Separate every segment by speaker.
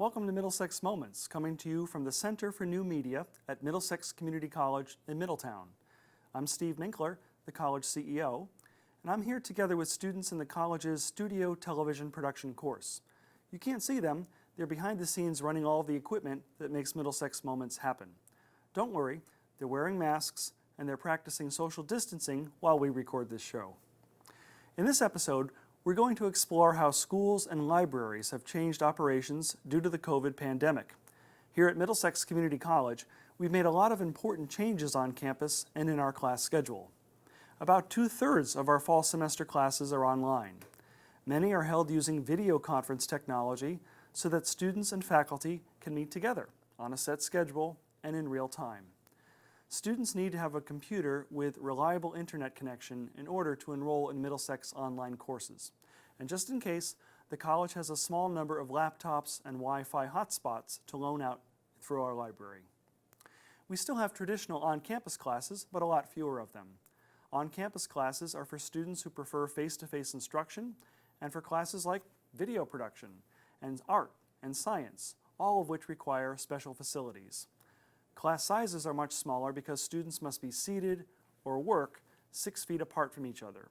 Speaker 1: Welcome to Middlesex Moments, coming to you from the Center for New Media at Middlesex Community College in Middletown. I'm Steve Minkler, the college CEO, and I'm here together with students in the college's studio television production course. You can't see them, they're behind the scenes running all of the equipment that makes Middlesex Moments happen. Don't worry, they're wearing masks and they're practicing social distancing while we record this show. In this episode, we're going to explore how schools and libraries have changed operations due to the COVID pandemic. Here at Middlesex Community College, we've made a lot of important changes on campus and in our class schedule. About 2/3 of our fall semester classes are online. Many are held using video conference technology so that students and faculty can meet together on a set schedule and in real time. Students need to have a computer with reliable internet connection in order to enroll in Middlesex online courses. And just in case, the college has a small number of laptops and Wi-Fi hotspots to loan out through our library. We still have traditional on-campus classes, but a lot fewer of them. On-campus classes are for students who prefer face-to-face instruction and for classes like video production and art and science, all of which require special facilities. Class sizes are much smaller because students must be seated or work 6 feet apart from each other.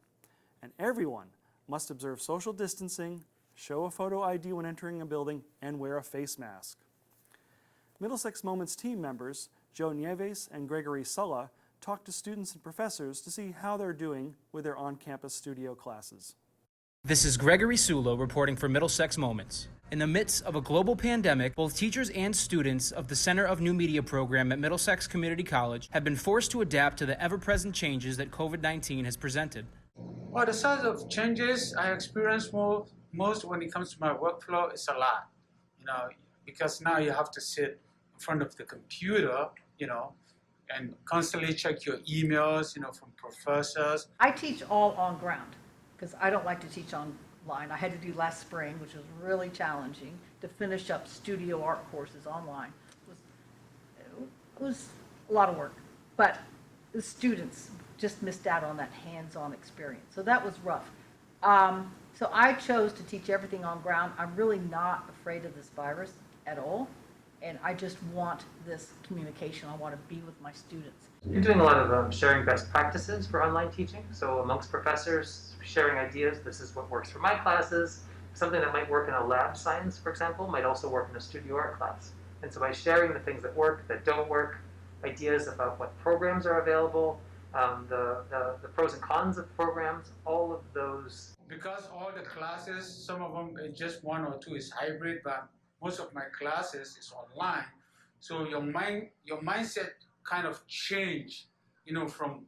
Speaker 1: And everyone must observe social distancing, show a photo ID when entering a building, and wear a face mask. Middlesex Moments team members, Joe Nieves and Gregory Sulla, talked to students and professors to see how they're doing with their on-campus studio classes.
Speaker 2: This is Gregory Sulla reporting for Middlesex Moments. In the midst of a global pandemic, both teachers and students of the Center of New Media program at Middlesex Community College have been forced to adapt to the ever-present changes that COVID-19 has presented.
Speaker 3: Well, the size of changes I experience most when it comes to my workflow is a lot, because now you have to sit in front of the computer, and constantly check your emails, from professors.
Speaker 4: I teach all on ground because I don't like to teach online. I had to do last spring, which was really challenging, to finish up studio art courses online. It was a lot of work, but the students just missed out on that hands-on experience. So that was rough. So I chose to teach everything on ground. I'm really not afraid of this virus at all. And I just want this communication. I want to be with my students.
Speaker 5: You're doing a lot of sharing best practices for online teaching. So amongst professors, sharing ideas, this is what works for my classes. Something that might work in a lab science, for example, might also work in a studio art class. And so by sharing the things that work, that don't work, ideas about what programs are available, the pros and cons of programs, all of those.
Speaker 3: Because all the classes, some of them, just one or two is hybrid, but most of my classes is online. So your mindset kind of change, from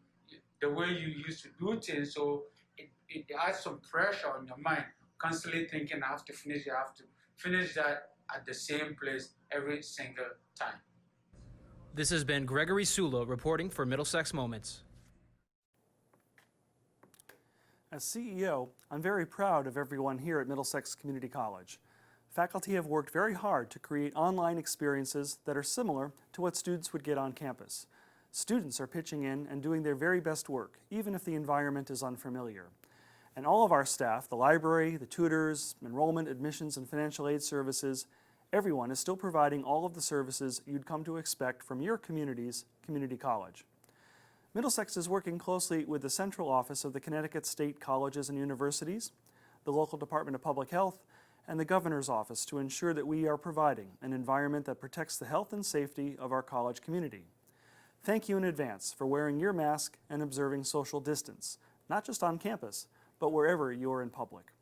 Speaker 3: the way you used to do things. So it adds some pressure on your mind, constantly thinking, I have to finish that at the same place every single time.
Speaker 2: This has been Gregory Sulla reporting for Middlesex Moments.
Speaker 1: As CEO, I'm very proud of everyone here at Middlesex Community College. Faculty have worked very hard to create online experiences that are similar to what students would get on campus. Students are pitching in and doing their very best work, even if the environment is unfamiliar. And all of our staff, the library, the tutors, enrollment, admissions, and financial aid services, everyone is still providing all of the services you'd come to expect from your community's community college. Middlesex is working closely with the central office of the Connecticut State Colleges and Universities, the local Department of Public Health, and the Governor's Office to ensure that we are providing an environment that protects the health and safety of our college community. Thank you in advance for wearing your mask and observing social distance, not just on campus, but wherever you are in public.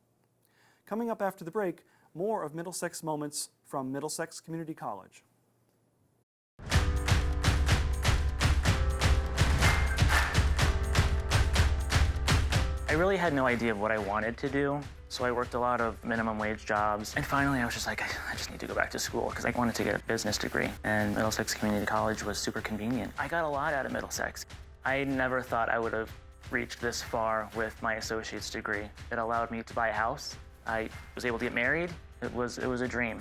Speaker 1: Coming up after the break, more of Middlesex Moments from Middlesex Community College.
Speaker 6: I really had no idea of what I wanted to do, so I worked a lot of minimum wage jobs. And finally, I was just like, I just need to go back to school because I wanted to get a business degree. And Middlesex Community College was super convenient. I got a lot out of Middlesex. I never thought I would have reached this far with my associate's degree. It allowed me to buy a house. I was able to get married. It was a dream.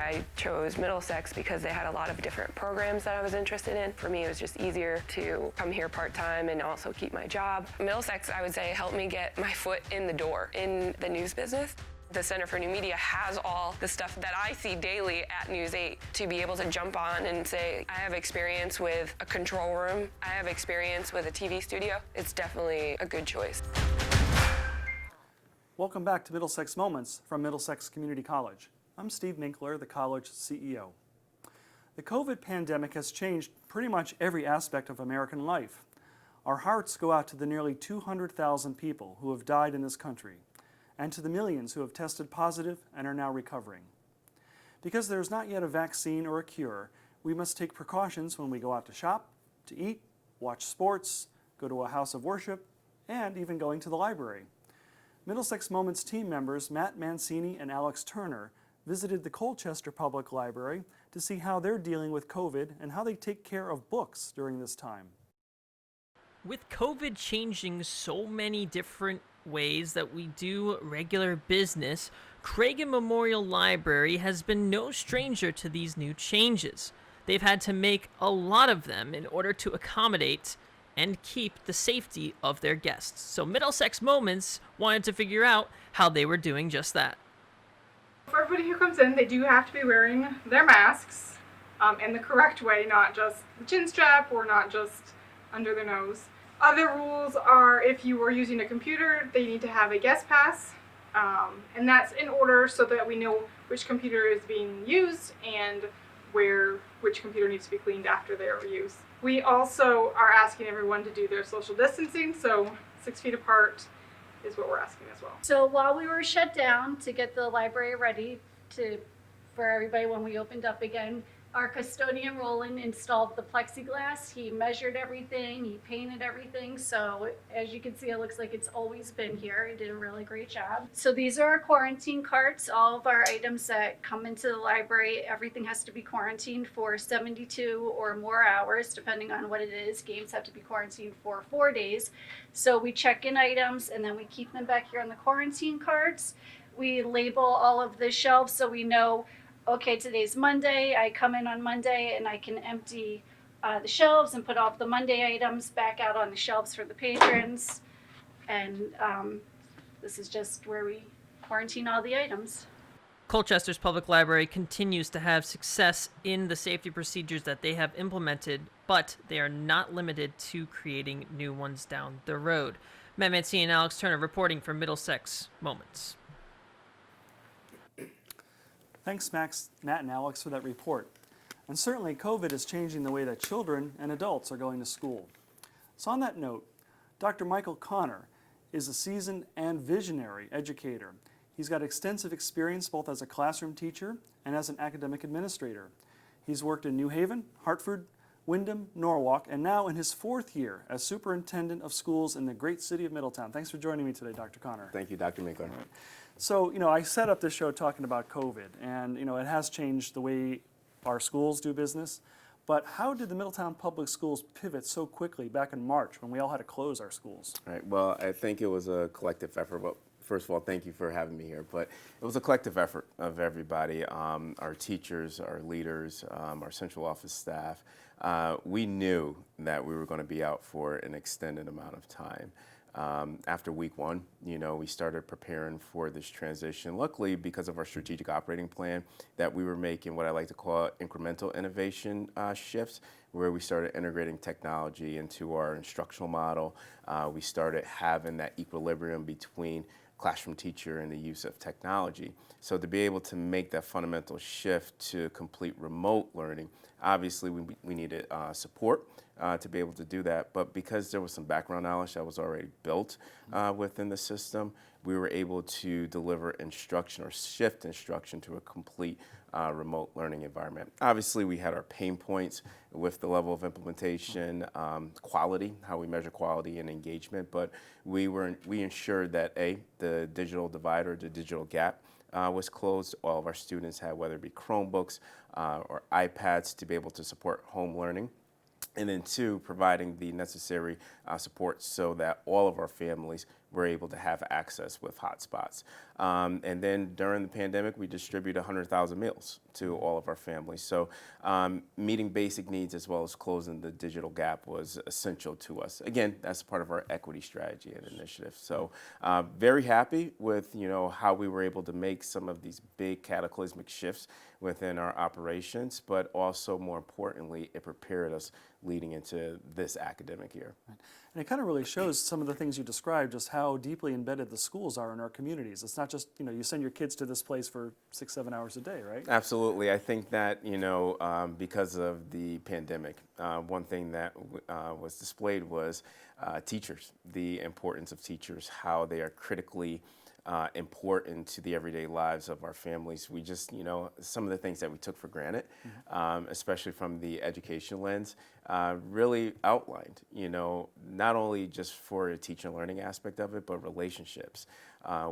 Speaker 7: I chose Middlesex because they had a lot of different programs that I was interested in. For me, it was just easier to come here part-time and also keep my job. Middlesex, I would say, helped me get my foot in the door in the news business. The Center for New Media has all the stuff that I see daily at News 8 to be able to jump on and say, I have experience with a control room, I have experience with a TV studio. It's definitely a good choice.
Speaker 1: Welcome back to Middlesex Moments from Middlesex Community College. I'm Steve Minkler, the college CEO. The COVID pandemic has changed pretty much every aspect of American life. Our hearts go out to the nearly 200,000 people who have died in this country, and to the millions who have tested positive and are now recovering. Because there is not yet a vaccine or a cure, we must take precautions when we go out to shop, to eat, watch sports, go to a house of worship, and even going to the library. Middlesex Moments team members Matt Mancini and Alex Turner visited the Colchester Public Library to see how they're dealing with COVID and how they take care of books during this time.
Speaker 8: With COVID changing so many different ways that we do regular business, Cragen Memorial Library has been no stranger to these new changes. They've had to make a lot of them in order to accommodate and keep the safety of their guests. So Middlesex Moments wanted to figure out how they were doing just that.
Speaker 9: For everybody who comes in, they do have to be wearing their masks in the correct way, not just the chin strap or not just under their nose. Other rules are if you are using a computer, they need to have a guest pass, and that's in order so that we know which computer is being used and which computer needs to be cleaned after their use. We also are asking everyone to do their social distancing, so 6 feet apart is what we're asking as well.
Speaker 10: So while we were shut down to get the library ready for everybody when we opened up again, our custodian Roland installed the plexiglass. He measured everything, he painted everything. So as you can see, it looks like it's always been here. He did a really great job. So these are our quarantine carts. All of our items that come into the library, everything has to be quarantined for 72 or more hours, depending on what it is. Games have to be quarantined for 4 days. So we check in items and then we keep them back here on the quarantine carts. We label all of the shelves so we know, okay, today's Monday, I come in on Monday and I can empty the shelves and put all the Monday items back out on the shelves for the patrons. And this is just where we quarantine all the items.
Speaker 8: Colchester's Public Library continues to have success in the safety procedures that they have implemented, but they are not limited to creating new ones down the road. Matt Mancini and Alex Turner reporting for Middlesex Moments.
Speaker 1: Thanks, Matt and Alex, for that report. And certainly COVID is changing the way that children and adults are going to school. So on that note, Dr. Michael Connor is a seasoned and visionary educator. He's got extensive experience both as a classroom teacher and as an academic administrator. He's worked in New Haven, Hartford, Windham, Norwalk, and now in his 4th year as superintendent of schools in the great city of Middletown. Thanks for joining me today, Dr. Connor.
Speaker 11: Thank you, Dr. Minkler.
Speaker 1: So, I set up this show talking about COVID, and, it has changed the way our schools do business. But how did the Middletown Public Schools pivot so quickly back in March when we all had to close our schools?
Speaker 11: Right. Well, I think it was a collective effort. Well, first of all, thank you for having me here. But it was a collective effort of everybody, our teachers, our leaders, our central office staff. We knew that we were going to be out for an extended amount of time. After week 1, we started preparing for this transition. Luckily, because of our strategic operating plan, that we were making what I like to call incremental innovation shifts, where we started integrating technology into our instructional model. We started having that equilibrium between classroom teacher and the use of technology. So to be able to make that fundamental shift to complete remote learning, obviously we needed support to be able to do that. But because there was some background knowledge that was already built within the system, we were able to deliver instruction or shift instruction to a complete remote learning environment. Obviously, we had our pain points with the level of implementation, quality, how we measure quality and engagement, but we ensured that the digital divide or the digital gap was closed. All of our students had, whether it be Chromebooks or iPads, to be able to support home learning. And then 2, providing the necessary support so that all of our families were able to have access with hotspots. And then during the pandemic, we distributed 100,000 meals to all of our families. So meeting basic needs as well as closing the digital gap was essential to us. Again, that's part of our equity strategy and initiative. So very happy with how we were able to make some of these big cataclysmic shifts within our operations, but also more importantly, it prepared us leading into this academic year.
Speaker 1: And it kind of really shows some of the things you described, just how deeply embedded the schools are in our communities. It's not just, you send your kids to this place for 6-7 hours a day, right?
Speaker 11: Absolutely. I think that, because of the pandemic, one thing that was displayed was teachers, the importance of teachers, how they are critically important to the everyday lives of our families. We just, some of the things that we took for granted, especially from the education lens, really outlined, not only just for a teaching and learning aspect of it, but relationships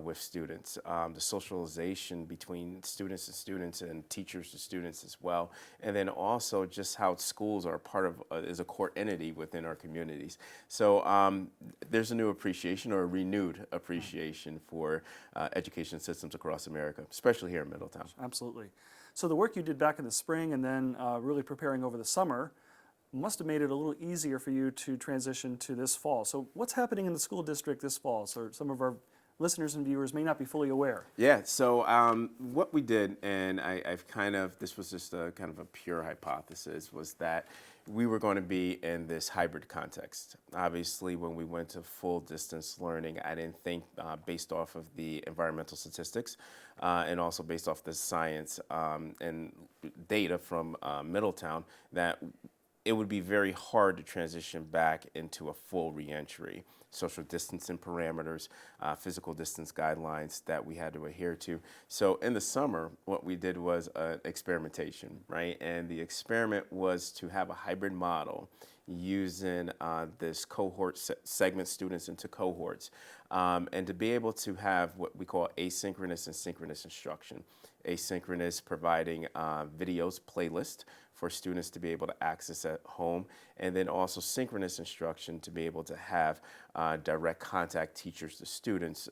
Speaker 11: with students, the socialization between students and teachers to students as well, and then also just how schools are part of, is a core entity within our communities. So there's a new appreciation or a renewed appreciation for education systems across America, especially here in Middletown.
Speaker 1: Absolutely. So the work you did back in the spring and then really preparing over the summer must have made it a little easier for you to transition to this fall. So what's happening in the school district this fall? So some of our listeners and viewers may not be fully aware.
Speaker 11: Yeah, so what we did, and this was just a kind of a pure hypothesis, was that we were going to be in this hybrid context. Obviously, when we went to full distance learning, I didn't think, based off of the environmental statistics and also based off the science and data from Middletown, that it would be very hard to transition back into a full reentry. Social distancing parameters, physical distance guidelines that we had to adhere to. So in the summer, what we did was experimentation, right? And the experiment was to have a hybrid model using this cohort, segment students into cohorts, and to be able to have what we call asynchronous and synchronous instruction. Asynchronous providing videos, playlist for students to be able to access at home, and then also synchronous instruction to be able to have direct contact teachers to students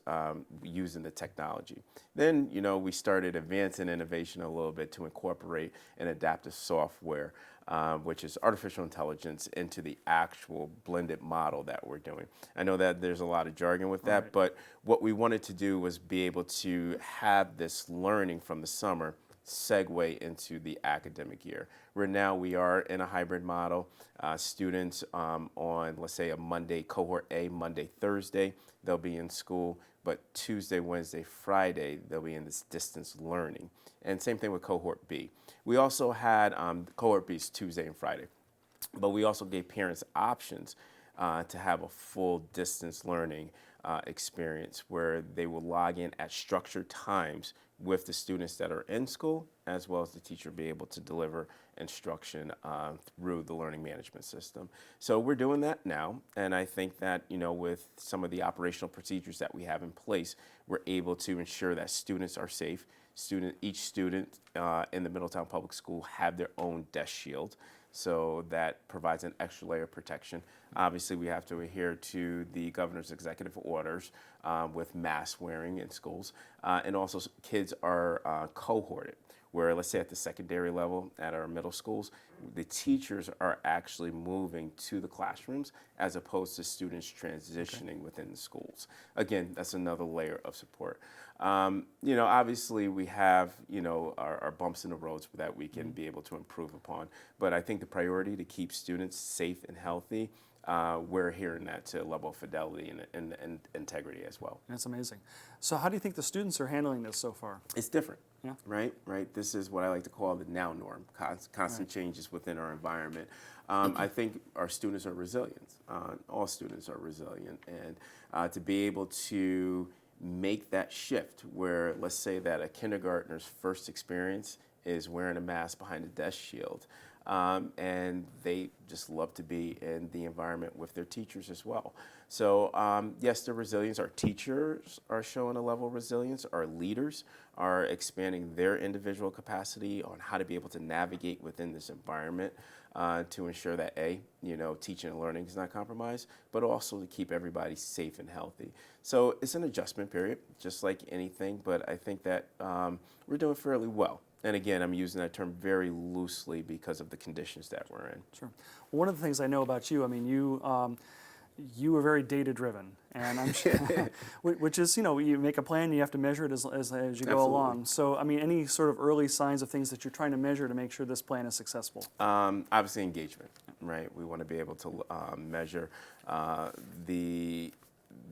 Speaker 11: using the technology. Then, we started advancing innovation a little bit to incorporate an adaptive software, which is artificial intelligence, into the actual blended model that we're doing. I know that there's a lot of jargon with that, but what we wanted to do was be able to have this learning from the summer segue into the academic year, where now we are in a hybrid model. Students on, let's say, a Monday, cohort A, Monday, Thursday, they'll be in school, but Tuesday, Wednesday, Friday, they'll be in this distance learning. And same thing with cohort B. We also had cohort B's Tuesday and Friday, but we also gave parents options to have a full distance learning experience where they will log in at structured times with the students that are in school, as well as the teacher be able to deliver instruction through the learning management system. So we're doing that now, and I think that, with some of the operational procedures that we have in place, we're able to ensure that students are safe. Each student in the Middletown Public School have their own desk shield, so that provides an extra layer of protection. Obviously, we have to adhere to the governor's executive orders with mask wearing in schools. And also, kids are cohorted, where, let's say at the secondary level at our middle schools, the teachers are actually moving to the classrooms as opposed to students transitioning within the schools. Again, that's another layer of support. Obviously we have, our bumps in the roads that we can be able to improve upon. But I think the priority to keep students safe and healthy, we're hearing that to a level of fidelity and integrity as well.
Speaker 1: That's amazing. So how do you think the students are handling this so far?
Speaker 11: It's different.
Speaker 1: Yeah.
Speaker 11: Right. This is what I like to call the now norm, constant changes within our environment. I think our students are resilient. All students are resilient. And to be able to make that shift where, let's say that a kindergartner's first experience is wearing a mask behind a desk shield, and they just love to be in the environment with their teachers as well. So yes, the resilience, our teachers are showing a level of resilience, our leaders are expanding their individual capacity on how to be able to navigate within this environment to ensure that teaching and learning is not compromised, but also to keep everybody safe and healthy. So it's an adjustment period, just like anything, but I think that we're doing fairly well. And again, I'm using that term very loosely because of the conditions that we're in.
Speaker 1: Sure. Well, one of the things I know about you, I mean, you are very data-driven, and I'm sure, which is, you make a plan, you have to measure it as you go
Speaker 11: Absolutely.
Speaker 1: along. So, I mean, any sort of early signs of things that you're trying to measure to make sure this plan is successful?
Speaker 11: Obviously, engagement, right? We want to be able to measure the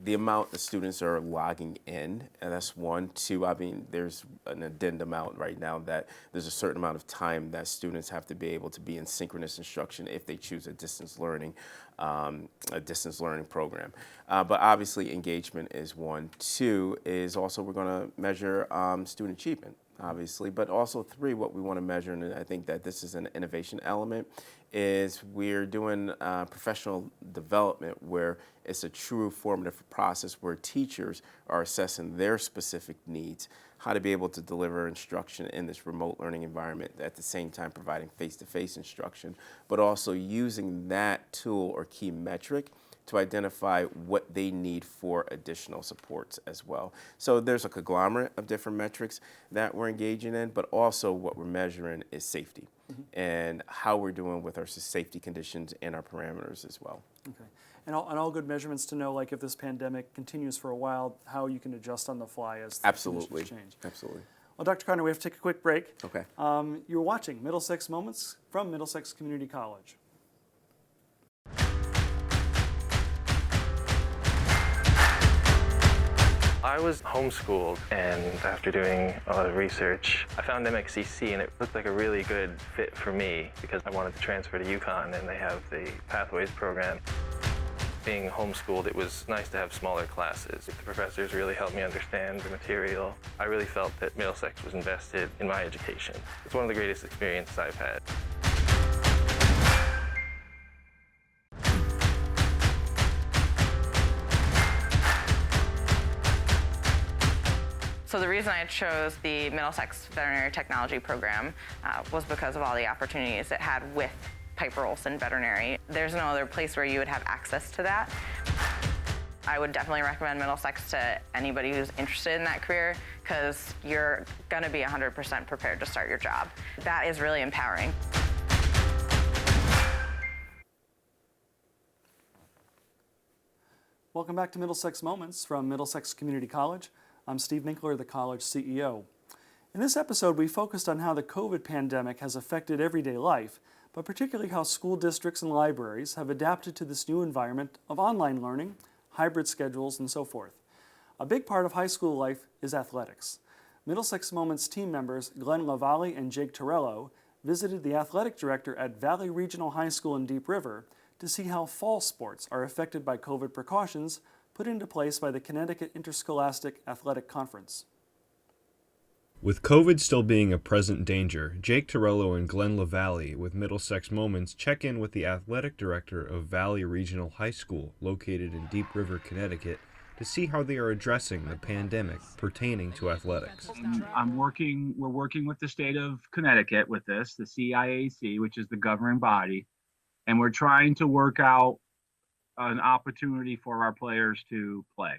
Speaker 11: amount the students are logging in, and that's one. Two, I mean, there's an addendum out right now that there's a certain amount of time that students have to be able to be in synchronous instruction if they choose a distance learning program. But obviously, engagement is one. Two is also we're going to measure student achievement, obviously, but also three, what we want to measure, and I think that this is an innovation element, is we're doing professional development where it's a true formative process where teachers are assessing their specific needs, how to be able to deliver instruction in this remote learning environment, at the same time providing face-to-face instruction, but also using that tool or key metric to identify what they need for additional supports as well. So there's a conglomerate of different metrics that we're engaging in, but also what we're measuring is safety and how we're doing with our safety conditions and our parameters as well.
Speaker 1: Okay. And all good measurements to know, like, if this pandemic continues for a while, how you can adjust on the fly as
Speaker 11: Absolutely.
Speaker 1: conditions change.
Speaker 11: Absolutely.
Speaker 1: Well, Dr. Conner, we have to take a quick break.
Speaker 11: Okay.
Speaker 1: You're watching Middlesex Moments from Middlesex Community College.
Speaker 12: I was homeschooled, and after doing a lot of research, I found MXCC, and it looked like a really good fit for me because I wanted to transfer to UConn, and they have the Pathways program. Being homeschooled, it was nice to have smaller classes. The professors really helped me understand the material. I really felt that Middlesex was invested in my education. It's one of the greatest experiences I've had.
Speaker 13: So the reason I chose the Middlesex Veterinary Technology program was because of all the opportunities it had with Piper Olson Veterinary. There's no other place where you would have access to that. I would definitely recommend Middlesex to anybody who's interested in that career because you're going to be 100% prepared to start your job. That is really empowering.
Speaker 1: Welcome back to Middlesex Moments from Middlesex Community College. I'm Steve Minkler, the college CEO. In this episode, we focused on how the COVID pandemic has affected everyday life, but particularly how school districts and libraries have adapted to this new environment of online learning, hybrid schedules, and so forth. A big part of high school life is athletics. Middlesex Moments team members Glenn LaValle and Jake Torello visited the athletic director at Valley Regional High School in Deep River to see how fall sports are affected by COVID precautions put into place by the Connecticut Interscholastic Athletic Conference.
Speaker 14: With COVID still being a present danger, Jake Torello and Glenn LaValle with Middlesex Moments check in with the athletic director of Valley Regional High School, located in Deep River, Connecticut, to see how they are addressing the pandemic pertaining to athletics.
Speaker 15: We're working with the state of Connecticut with this, the CIAC, which is the governing body, and we're trying to work out an opportunity for our players to play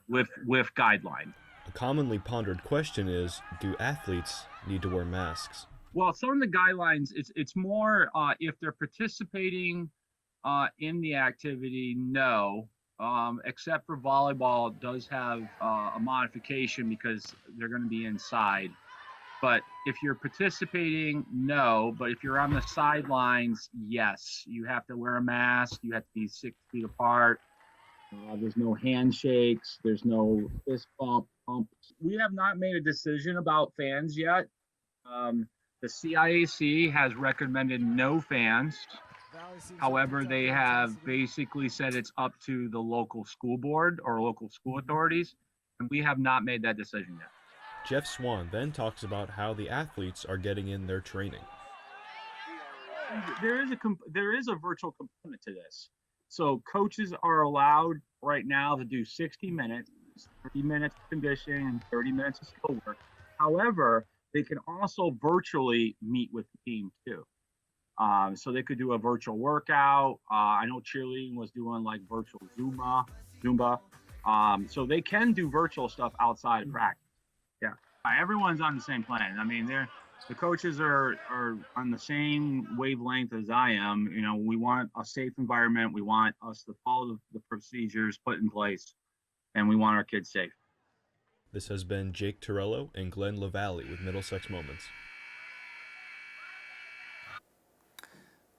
Speaker 15: with guidelines.
Speaker 14: A commonly pondered question is, do athletes need to wear masks?
Speaker 15: Well, some of the guidelines, it's more if they're participating in the activity, no, except for volleyball does have a modification because they're going to be inside. But if you're participating, no. But if you're on the sidelines, yes. You have to wear a mask. You have to be 6 feet apart. There's no handshakes. There's no fist bumps. We have not made a decision about fans yet. The CIAC has recommended no fans. However, they have basically said it's up to the local school board or local school authorities, and we have not made that decision yet.
Speaker 14: Jeff Swan then talks about how the athletes are getting in their training.
Speaker 15: there is a virtual component to this. So coaches are allowed right now to do 60 minutes, 30 minutes of conditioning and 30 minutes of skill work. However, they can also virtually meet with the team too. So they could do a virtual workout. I know cheerleading was doing like virtual Zumba. So they can do virtual stuff outside of practice. Yeah, everyone's on the same plan. I mean, the coaches are on the same wavelength as I am. You know, we want a safe environment. We want us to follow the procedures put in place, and we want our kids safe.
Speaker 14: This has been Jake Torello and Glenn LaValle with Middlesex Moments.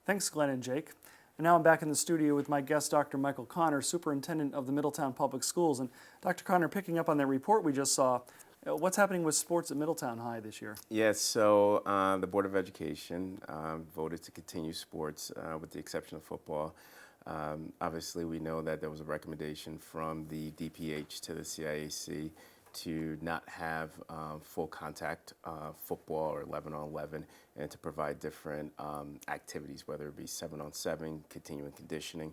Speaker 1: Thanks, Glenn and Jake. And now I'm back in the studio with my guest, Dr. Michael Connor, Superintendent of the Middletown Public Schools. And Dr. Connor, picking up on that report we just saw, what's happening with sports at Middletown High this year?
Speaker 11: Yes, so the Board of Education voted to continue sports with the exception of football. Obviously, we know that there was a recommendation from the DPH to the CIAC to not have full contact football or 11-on-11 and to provide different activities, whether it be 7-on-7, continuing conditioning.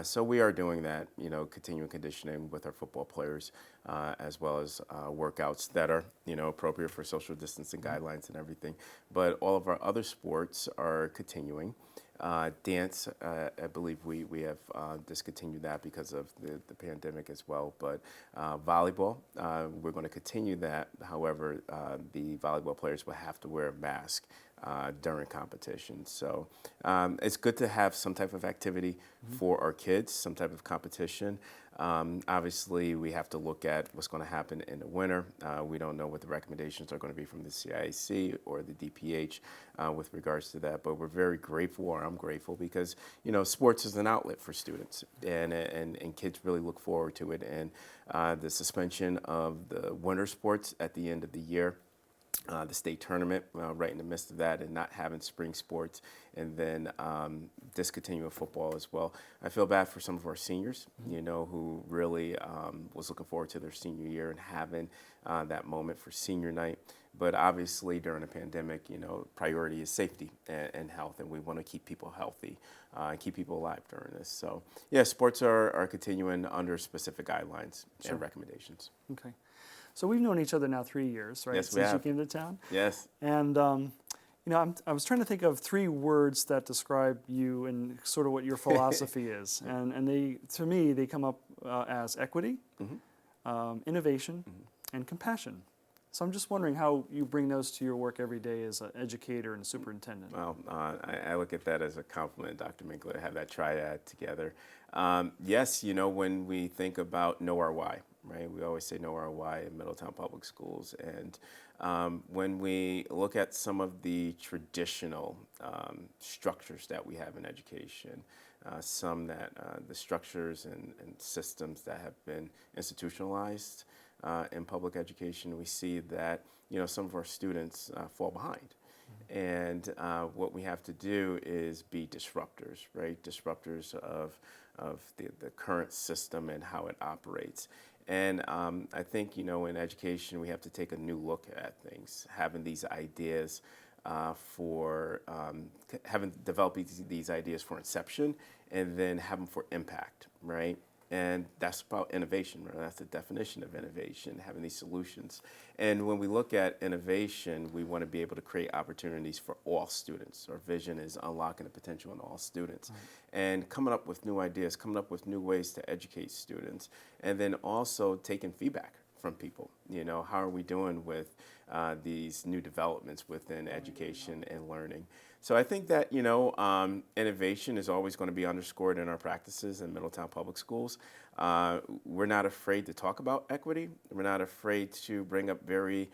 Speaker 11: So we are doing that, you know, continuing conditioning with our football players as well as workouts that are, you know, appropriate for social distancing guidelines and everything. But all of our other sports are continuing. Dance, I believe we have discontinued that because of the pandemic as well. But volleyball, we're going to continue that. However, the volleyball players will have to wear a mask during competition. So it's good to have some type of activity for our kids, some type of competition. Obviously, we have to look at what's going to happen in the winter. We don't know what the recommendations are going to be from the CIAC or the DPH with regards to that, but we're very grateful, or I'm grateful, because, you know, sports is an outlet for students, and kids really look forward to it. And the suspension of the winter sports at the end of the year, the state tournament right in the midst of that, and not having spring sports, and then discontinuing football as well. I feel bad for some of our seniors, you know, who really was looking forward to their senior year and having that moment for senior night. But obviously during a pandemic, you know, priority is safety and health, and we want to keep people healthy and keep people alive during this. So yeah, sports are continuing under specific guidelines and recommendations.
Speaker 1: Okay. So we've known each other now 3 years, right?
Speaker 11: Yes, we
Speaker 1: Since
Speaker 11: have.
Speaker 1: you came to town?
Speaker 11: Yes.
Speaker 1: And, you know, I was trying to think of 3 words that describe you and sort of what your philosophy is. And they, to me, they come up as equity, innovation, and compassion. So I'm just wondering how you bring those to your work every day as an educator and superintendent.
Speaker 11: Well, I look at that as a compliment, Dr. Minkler, to have that triad together. Yes, you know, when we think about know our why, right? We always say know our why in Middletown Public Schools. And when we look at some of the traditional structures that we have in education, some that the structures and systems that have been institutionalized in public education, we see that, you know, some of our students fall behind. And what we have to do is be disruptors, right? Disruptors of the current system and how it operates. And I think, you know, in education, we have to take a new look at things, having these ideas developed these ideas for inception, and then have them for impact, right? And that's about innovation, right? That's the definition of innovation, having these solutions. And when we look at innovation, we want to be able to create opportunities for all students. Our vision is unlocking the potential in all students. And coming up with new ideas, coming up with new ways to educate students, and then also taking feedback from people. You know, how are we doing with these new developments within education and learning? So I think that, you know, innovation is always going to be underscored in our practices in Middletown Public Schools. We're not afraid to talk about equity. We're not afraid to bring up very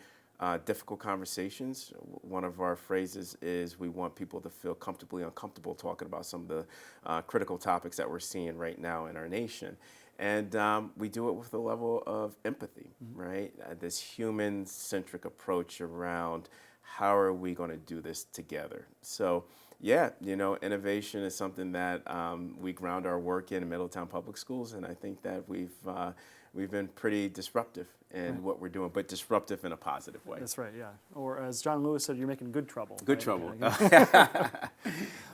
Speaker 11: difficult conversations. One of our phrases is we want people to feel comfortably uncomfortable talking about some of the critical topics that we're seeing right now in our nation. And we do it with a level of empathy, right? This human-centric approach around how are we going to do this together? So, yeah, you know, innovation is something that we ground our work in Middletown Public Schools, and I think that we've we've been pretty disruptive in what we're doing, but disruptive in a positive way.
Speaker 1: That's right, yeah. Or as John Lewis said, you're making good trouble.
Speaker 11: Good
Speaker 1: right?
Speaker 11: trouble.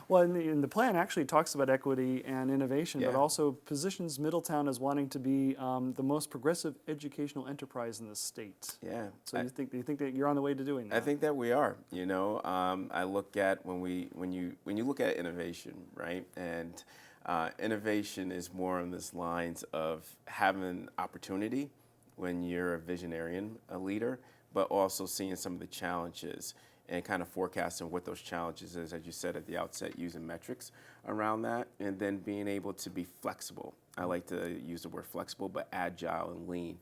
Speaker 1: Well, and the plan actually talks about equity and innovation, but
Speaker 11: Yeah.
Speaker 1: also positions Middletown as wanting to be the most progressive educational enterprise in the state.
Speaker 11: Yeah.
Speaker 1: So you think that you're on the way to doing that?
Speaker 11: I think that we are. You know, I look at when you look at innovation, right? And innovation is more on this lines of having opportunity when you're a visionarian, a leader, but also seeing some of the challenges and kind of forecasting what those challenges is, as you said at the outset, using metrics around that, and then being able to be flexible. I like to use the word flexible, but agile and lean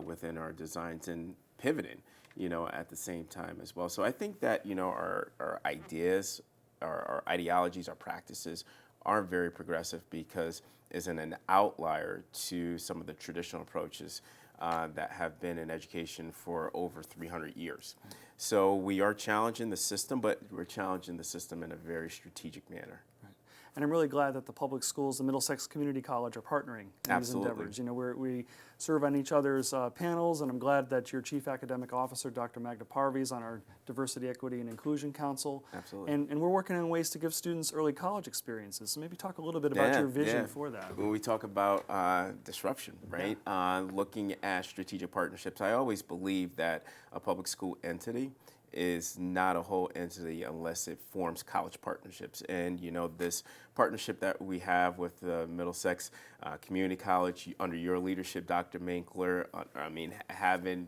Speaker 11: within our designs and pivoting, you know, at the same time as well. So I think that, you know, our ideas, our ideologies, our practices are very progressive because it's an outlier to some of the traditional approaches that have been in education for over 300 years. So we are challenging the system, but we're challenging the system in a very strategic manner.
Speaker 1: And I'm really glad that the public schools, the Middlesex Community College, are partnering in
Speaker 11: Absolutely.
Speaker 1: these endeavors. You know, we serve on each other's panels, and I'm glad that your Chief Academic Officer, Dr. Magda Parvi, is on our Diversity, Equity, and Inclusion Council.
Speaker 11: Absolutely.
Speaker 1: And we're working on ways to give students early college experiences. So maybe talk a little bit about your vision for that.
Speaker 11: When we talk about disruption, right? Looking at strategic partnerships, I always believe that a public school entity is not a whole entity unless it forms college partnerships. And, you know, this partnership that we have with the Middlesex Community College under your leadership, Dr. Minkler,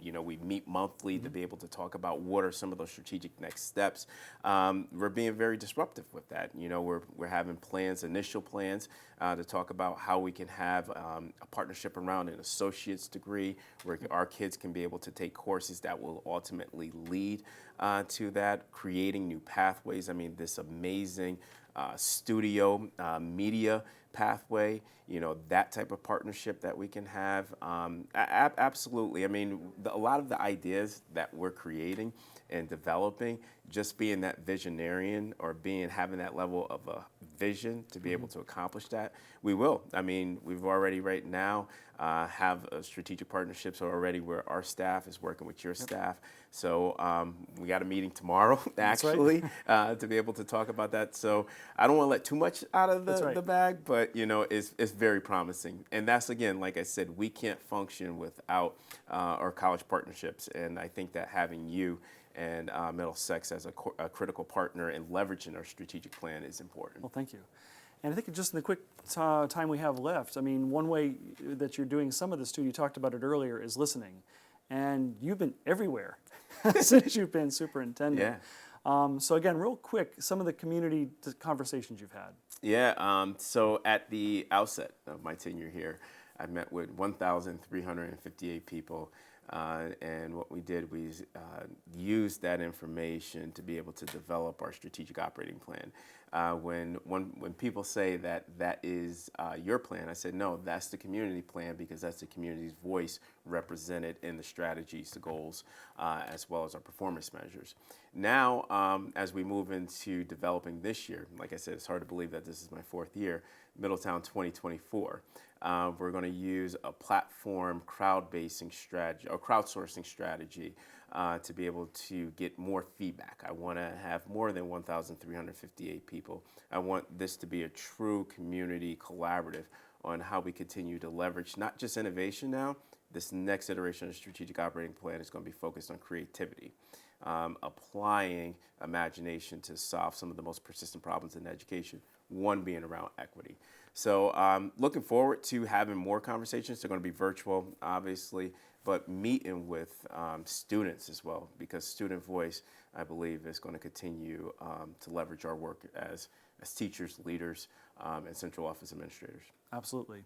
Speaker 11: you know, we meet monthly to be able to talk about what are some of those strategic next steps. We're being very disruptive with that. You know, we're having plans, initial plans, to talk about how we can have a partnership around an associate's degree where our kids can be able to take courses that will ultimately lead to that, creating new pathways. I mean, this amazing studio media pathway, you know, that type of partnership that we can have. Absolutely. I mean, a lot of the ideas that we're creating and developing, just being that visionarian or having that level of a vision to be able to accomplish that, we will. I mean, we've already right now have strategic partnerships already where our staff is working with your staff. So we got a meeting tomorrow, actually, to be able to talk about that. So I don't want to let too much out of the bag, but, you know, it's very promising. And that's, again, like I said, we can't function without our college partnerships. And I think that having you and Middlesex as a critical partner and leveraging our strategic plan is important.
Speaker 1: Well, thank you. And I think just in the quick time we have left, I mean, one way that you're doing some of this too, you talked about it earlier, is listening. And you've been everywhere since you've been superintendent.
Speaker 11: Yeah.
Speaker 1: So again, real quick, some of the community conversations you've had.
Speaker 11: Yeah, so at the outset of my tenure here, I met with 1,358 people. And what we did was use that information to be able to develop our strategic operating plan. When people say that is your plan, I said, no, that's the community plan because that's the community's voice represented in the strategies, the goals, as well as our performance measures. Now, as we move into developing this year, like I said, it's hard to believe that this is my fourth year, Middletown 2024. We're going to use a platform crowdsourcing strategy to be able to get more feedback. I want to have more than 1,358 people. I want this to be a true community collaborative on how we continue to leverage not just innovation now. This next iteration of the strategic operating plan is going to be focused on creativity, applying imagination to solve some of the most persistent problems in education, one being around equity. So looking forward to having more conversations. They're going to be virtual, obviously, but meeting with students as well, because student voice, I believe, is going to continue to leverage our work as teachers, leaders, and central office administrators.
Speaker 1: Absolutely.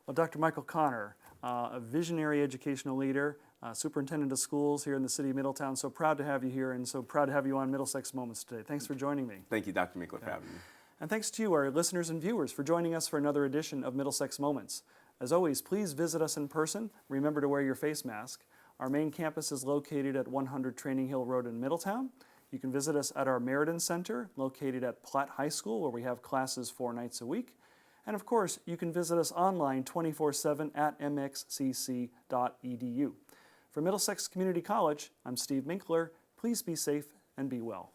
Speaker 1: Well, Dr. Michael Connor, a visionary educational leader, superintendent of schools here in the city of Middletown. So proud to have you here and so proud to have you on Middlesex Moments today. Thanks for joining me.
Speaker 11: Thank you, Dr. Minkler, for having me.
Speaker 1: And thanks to you, our listeners and viewers, for joining us for another edition of Middlesex Moments. As always, please visit us in person. Remember to wear your face mask. Our main campus is located at 100 Training Hill Road in Middletown. You can visit us at our Meriden Center, located at Platt High School, where we have classes 4 nights a week. And of course, you can visit us online 24/7 at mxcc.edu. For Middlesex Community College, I'm Steve Minkler. Please be safe and be well.